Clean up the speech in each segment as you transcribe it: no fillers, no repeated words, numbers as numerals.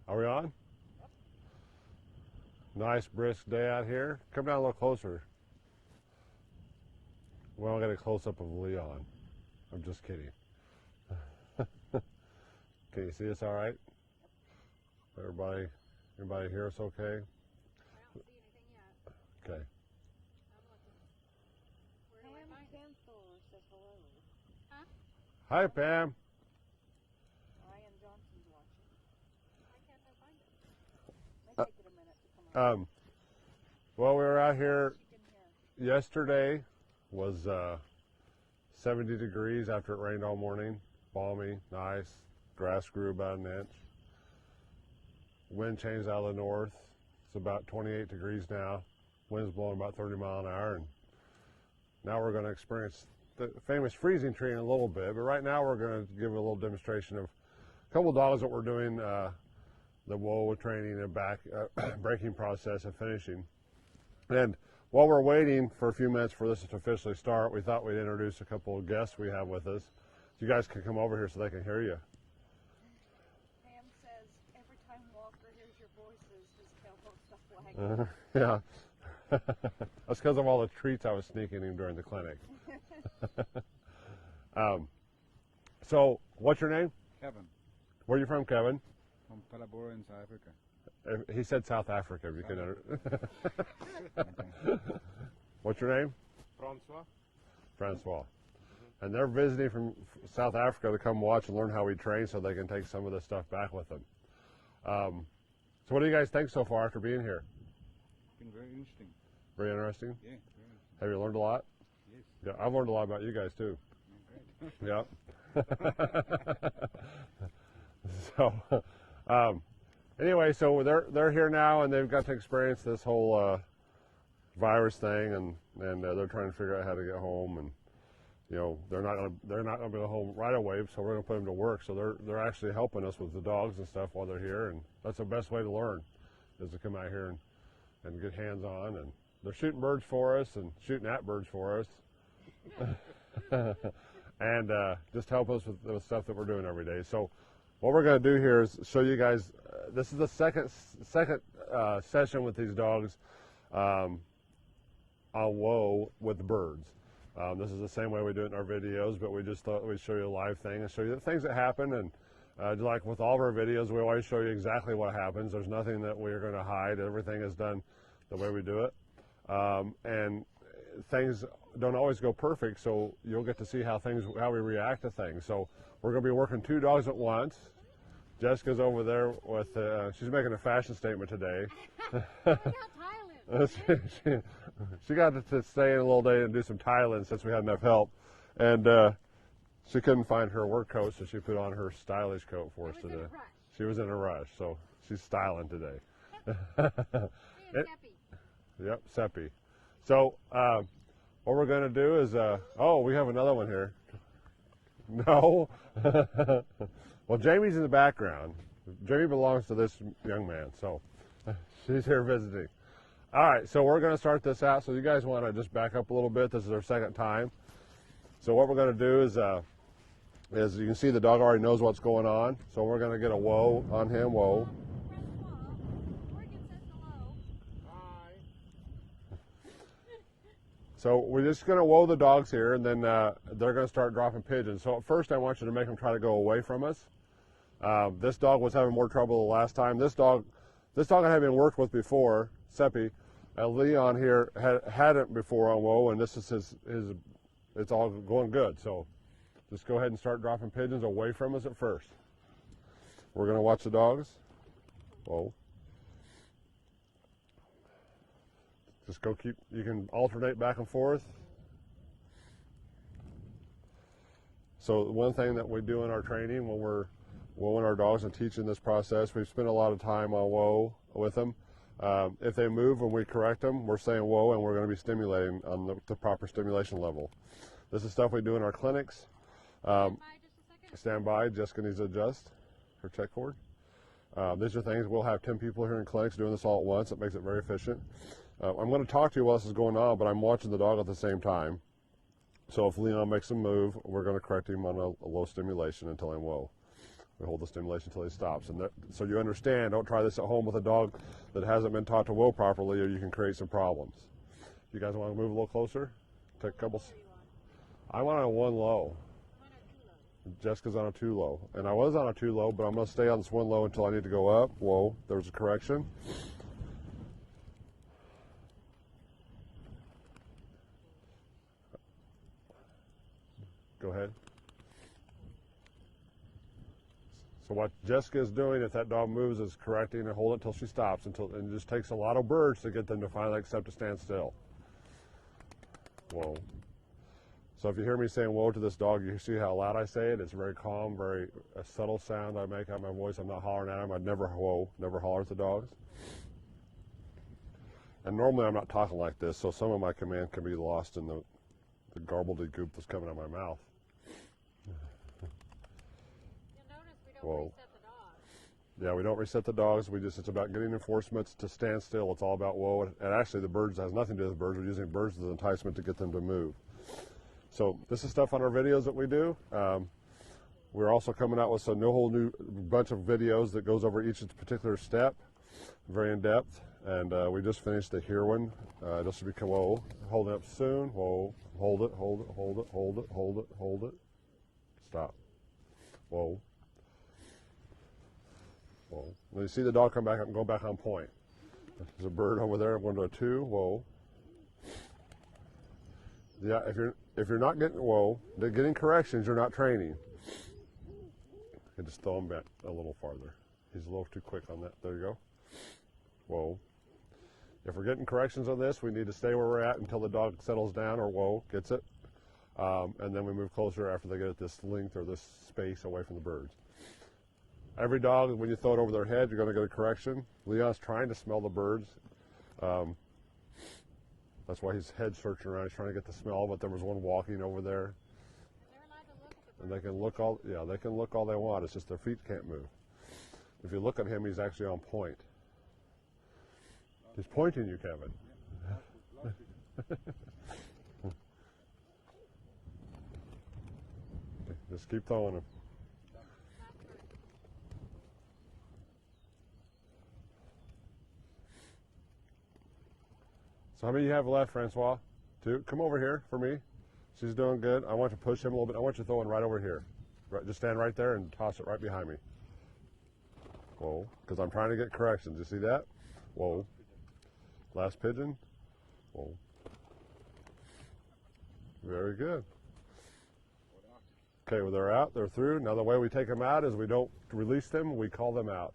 Are we on? Yep. Nice brisk day out here. Come down a little closer. Well, I'll get a close-up of Leon. I'm just kidding. Can you see us all right? Yep. Everybody hear us okay? I don't see anything yet. Okay. I'm looking. Where do I find it? Says hello. Huh? Hi, Pam. Ryan Johnson's watching. Why can't I find it? Might take it a minute to come on. Well, we were out here She can hear. yesterday. Was 70 degrees after it rained all morning. Balmy, nice. Grass grew about an inch. Wind changed out of the north. It's about 28 degrees now. Wind's blowing about 30 miles an hour. And now we're going to experience the famous freezing tree in a little bit. But right now we're going to give a little demonstration of a couple of dogs that we're doing the whoa training and back breaking process and finishing. And while we're waiting for a few minutes for this to officially start, we thought we'd introduce a couple of guests we have with us. You guys can come over here so they can hear you. Pam says every time Walker hears your voices, his tail goes stuff wagging. Yeah. That's because of all the treats I was sneaking him during the clinic. So, what's your name? Kevin, Where are you from, Kevin? from Palabora in South Africa. He said South Africa. If you can. Okay. What's your name? Francois? Francois. And they're visiting from South Africa to come watch and learn how we train so they can take some of this stuff back with them. So what do you guys think so far after being here? Been very interesting. Very interesting? Yeah, very interesting. Have you learned a lot? Yes. Yeah, I've learned a lot about you guys too. Yeah, great. Yeah. So, anyway, so they're here now and they've got to experience this whole virus thing, and they're trying to figure out how to get home, and you know they're not gonna be home right away, so we're gonna put them to work. So they're actually helping us with the dogs and stuff while they're here, and that's the best way to learn, is to come out here and get hands on. And they're shooting birds for us and shooting at birds for us, and just help us with the stuff that we're doing every day. So what we're going to do here is show you guys. This is the second session with these dogs on whoa with birds. This is the same way we do it in our videos, but we just thought we'd show you a live thing and show you the things that happen. And like with all of our videos, we always show you exactly what happens. There's nothing that we're going to hide. Everything is done the way we do it. And things don't always go perfect, so you'll get to see how we react to things. So we're going to be working two dogs at once. Jessica's over there with, she's making a fashion statement today. she got to stay in a little day and do some tiling since we had enough help. And she couldn't find her work coat, so she put on her stylish coat for us today. She was in a rush, so she's styling today. Yep, Seppi. So what we're going to do is, oh, we have another one here. No? Well, Jamie's in the background. Jamie belongs to this young man, so she's here visiting. All right, so we're going to start this out. So you guys want to just back up a little bit. This is our second time. So what we're going to do is you can see the dog already knows what's going on. So we're going to get a whoa on him, whoa. So we're just going to whoa the dogs here, and then they're going to start dropping pigeons. So at first I want you to make them try to go away from us. This dog was having more trouble the last time. This dog I had been worked with before, Seppi. Leon here hadn't before on whoa, and this is his it's all going good. So just go ahead and start dropping pigeons away from us at first. We're going to watch the dogs. Whoa. Just go you can alternate back and forth. So one thing that we do in our training when we're whoaing our dogs and teaching this process, we've spent a lot of time on whoa with them. If they move when we correct them, we're saying whoa, and we're going to be stimulating on the proper stimulation level. This is stuff we do in our clinics. Stand by, Jessica needs to adjust her check cord. These are things, we'll have 10 people here in clinics doing this all at once. It makes it very efficient. I'm going to talk to you while this is going on, but I'm watching the dog at the same time. So if Leon makes a move, we're going to correct him on a low stimulation and tell him whoa. We hold the stimulation until he stops. And so you understand, don't try this at home with a dog that hasn't been taught to whoa properly, or you can create some problems. You guys want to move a little closer? Take a couple. I went on a 1 low. Jessica's on a 2 low. And I was on a 2 low, but I'm going to stay on this 1 low until I need to go up. Whoa, there's a correction. Go ahead. So what Jessica is doing, if that dog moves, is correcting and hold it until she stops. And it just takes a lot of birds to get them to finally accept to stand still. Whoa. So if you hear me saying whoa to this dog, you see how loud I say it. It's very calm, very a subtle sound I make out of my voice. I'm not hollering at him. I'd never whoa, never holler at the dogs. And normally I'm not talking like this, so some of my command can be lost in the gobbledygook that's coming out of my mouth. You'll notice we don't Whoa. reset the dogs. Yeah, we don't reset the dogs. It's about getting enforcements to stand still. It's all about whoa. And actually the birds has nothing to do with birds. We're using birds as an enticement to get them to move. So this is stuff on our videos that we do. We're also coming out with a whole new bunch of videos that goes over each particular step, very in depth. And we just finished the here one. This will be whoa, holding up soon. Whoa, hold it, hold it, hold it, hold it, hold it, hold it. Stop. Whoa. Whoa. When you see the dog come back up and go back on point. There's a bird over there. I'm going to a 2. Whoa. Yeah, if you're not getting corrections, you're not training. You just throw him back a little farther. He's a little too quick on that. There you go. Whoa. If we're getting corrections on this, we need to stay where we're at until the dog settles down or whoa, gets it. And then we move closer after they get at this length or this space away from the birds. Every dog, when you throw it over their head, you're going to get a correction. Leon's trying to smell the birds. That's why his head's searching around. He's trying to get the smell, but there was one walking over there. They're allowed to look at the And they can look all they want. It's just their feet can't move. If you look at him, he's actually on point. He's pointing you, Kevin. Just keep throwing him. So how many you have left, Francois? 2. Come over here for me. She's doing good. I want to push him a little bit. I want you to throw him right over here. Right, just stand right there and toss it right behind me. Whoa, because I'm trying to get corrections. You see that? Whoa. Last pigeon. Whoa. Very good. Okay, well, they're out. They're through. Now the way we take them out is we don't release them. We call them out.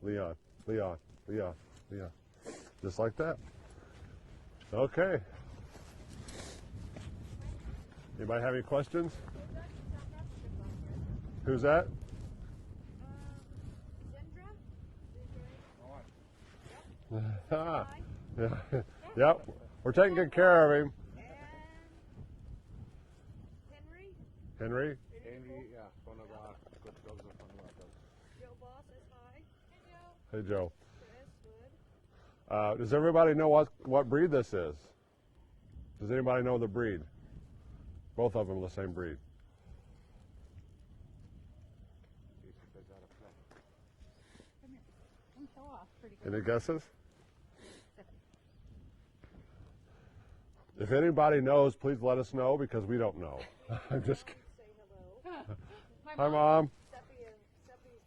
Leon, Leon, Leon, Leon. Just like that. Okay. Anybody have any questions? Who's that? Zendra? Yeah. Yep. We're taking good care of him. And Henry? Henry? Henry, yeah, one of our good dogs of one of our dogs. Joe Boss is hi. Hey, Joe. Chris Wood. Does everybody know what breed this is? Does anybody know the breed? Both of them are the same breed. show off pretty good. Any guesses? If anybody knows, please let us know because we don't know. I'm just kidding. Say hello. My Hi, Mom. Steffi's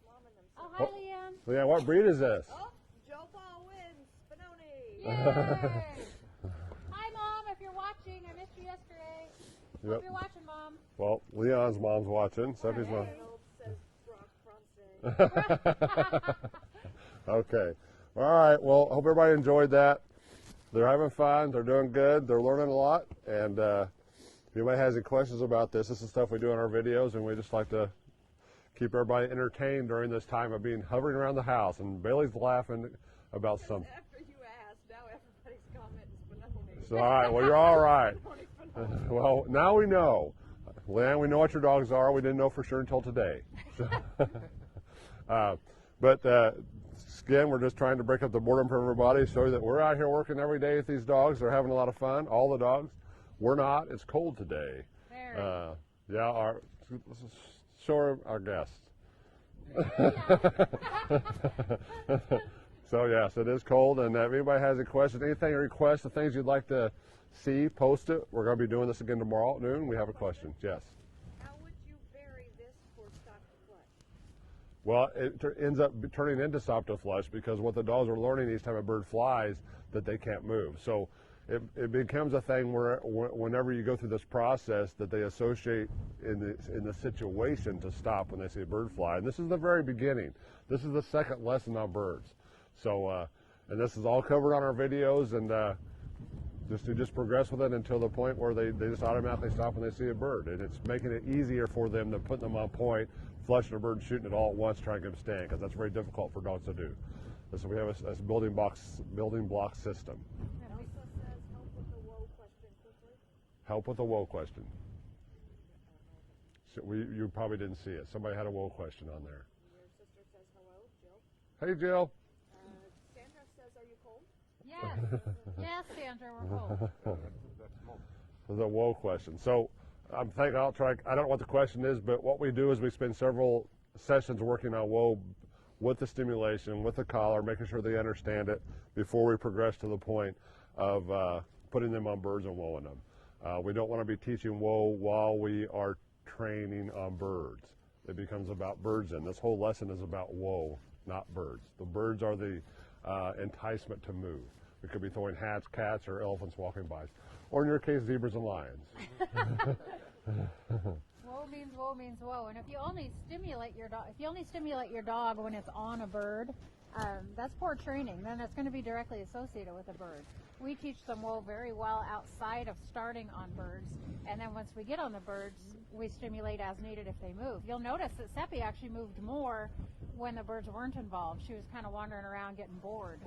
mom and them. Oh, hi, Liam. Leanne, what breed is this? Oh, Joe Paul wins. Spinoni. Yay! Hi, Mom. If you're watching, I missed you yesterday. Yep. Hope you're watching, Mom. Well, Leon's mom's watching. Steffi's mom. Says Brock Bronson. Okay. All right. Well, hope everybody enjoyed that. They're having fun. They're doing good. They're learning a lot. And if anybody has any questions about this is stuff we do in our videos, and we just like to keep everybody entertained during this time of being hovering around the house. And Bailey's laughing about something. After you asked, now everybody's commenting Spinoni. So, all right. Well, you're all right. Spinoni. Well, now we know. Leanne, we know what your dogs are. We didn't know for sure until today. So, again, we're just trying to break up the boredom for everybody, show you that we're out here working every day with these dogs. They're having a lot of fun. All the dogs. We're not. It's cold today. Very. Yeah. Show our guests. So yes, it is cold, and if anybody has any questions, anything, requests, the things you'd like to see, post it. We're going to be doing this again tomorrow at noon. We have a question. Yes. How would you vary this for stock to flush? Well, it ends up turning into stop to flush because what the dogs are learning each time a bird flies that they can't move. So it becomes a thing where whenever you go through this process that they associate in the situation to stop when they see a bird fly. And this is the very beginning. This is the second lesson on birds. So, and this is all covered on our videos, and just progress with it until the point where they just automatically stop when they see a bird. And it's making it easier for them to put them on point, flushing a bird and shooting it all at once, trying to get them staying, because that's very difficult for dogs to do. So we have a building block system. Elsa says, help with the whoa question quickly. Help with the whoa question. So you probably didn't see it. Somebody had a whoa question on there. Your sister says hello, Jill. Hey, Jill. Sandra says, are you cold? Yes. Yes, Sandra, we're cold. That's smoke. There's a whoa question. So I'm thinking I don't know what the question is, but what we do is we spend several sessions working on whoa with the stimulation, with the collar, making sure they understand it before we progress to the point of putting them on birds and whoaing them. We don't want to be teaching whoa while we are training on birds. It becomes about birds, and this whole lesson is about whoa, not birds. The birds are the enticement to move. We could be throwing hats, cats, or elephants walking by, or in your case, zebras and lions. Whoa means whoa. And if you only stimulate your dog when it's on a bird, that's poor training. Then it's going to be directly associated with a bird. We teach them whoa very well outside of starting on birds, and then once we get on the birds, we stimulate as needed if they move. You'll notice that Seppi actually moved more when the birds weren't involved. She was kind of wandering around getting bored.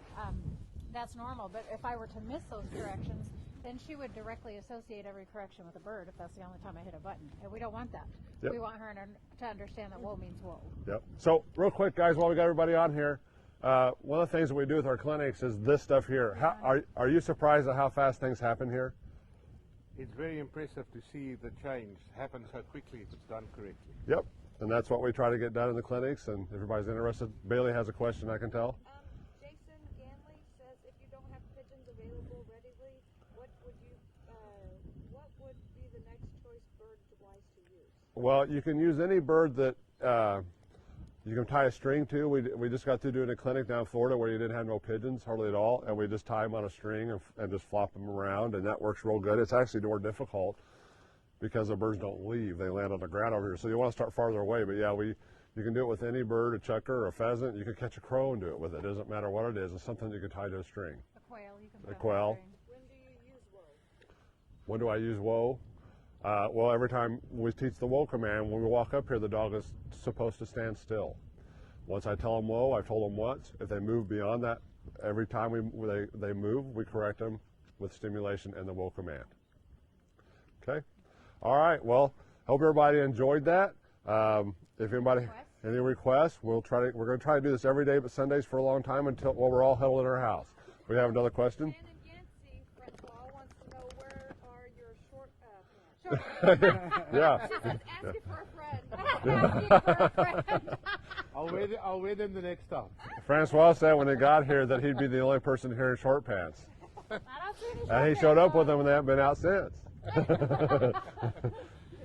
That's normal, but if I were to miss those corrections, then she would directly associate every correction with a bird if that's the only time I hit a button. And we don't want that. Yep. We want her to understand that whoa means whoa. Yep. So real quick, guys, while we got everybody on here, one of the things that we do with our clinics is this stuff here. Are you surprised at how fast things happen here? It's very impressive to see the change happen so quickly if it's done correctly. Yep. And that's what we try to get done in the clinics, and everybody's interested. Bailey has a question, I can tell. Jason Ganley says, if you don't have pigeons available readily, what would be the next choice bird wise to use? Well, you can use any bird that you can tie a string to. We just got through doing a clinic down in Florida where you didn't have no pigeons, hardly at all, and we just tie them on a string and just flop them around, and that works real good. It's actually more difficult because the birds don't leave. They land on the ground over here. So you want to start farther away, but yeah, you can do it with any bird, a chucker or a pheasant. You can catch a crow and do it with it. It doesn't matter what it is. It's something you can tie to a string. A quail, you can put A on quail. string. When do you use whoa? When do I use whoa? Well, every time we teach the whoa command, when we walk up here, the dog is supposed to stand still. Once I tell them whoa, I've told them once. If they move beyond that, every time they move, we correct them with stimulation and the whoa command. Okay? All right. Well, hope everybody enjoyed that. If anybody any requests, we're going to try to do this every day, but Sundays for a long time until we're all huddled in our house. We have another question. Shannon Yancey, Francois, wants to know where are your short pants? Yeah. She says, ask it for a friend. I'll wear them the next time. Francois said when he got here that he'd be the only person here in short pants. I don't see any And he short showed pants up with on. them and they haven't been out since.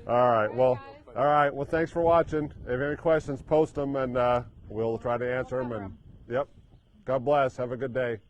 All right. Well, thanks for watching. If you have any questions, post them and we'll try to answer them. And yep. God bless. Have a good day.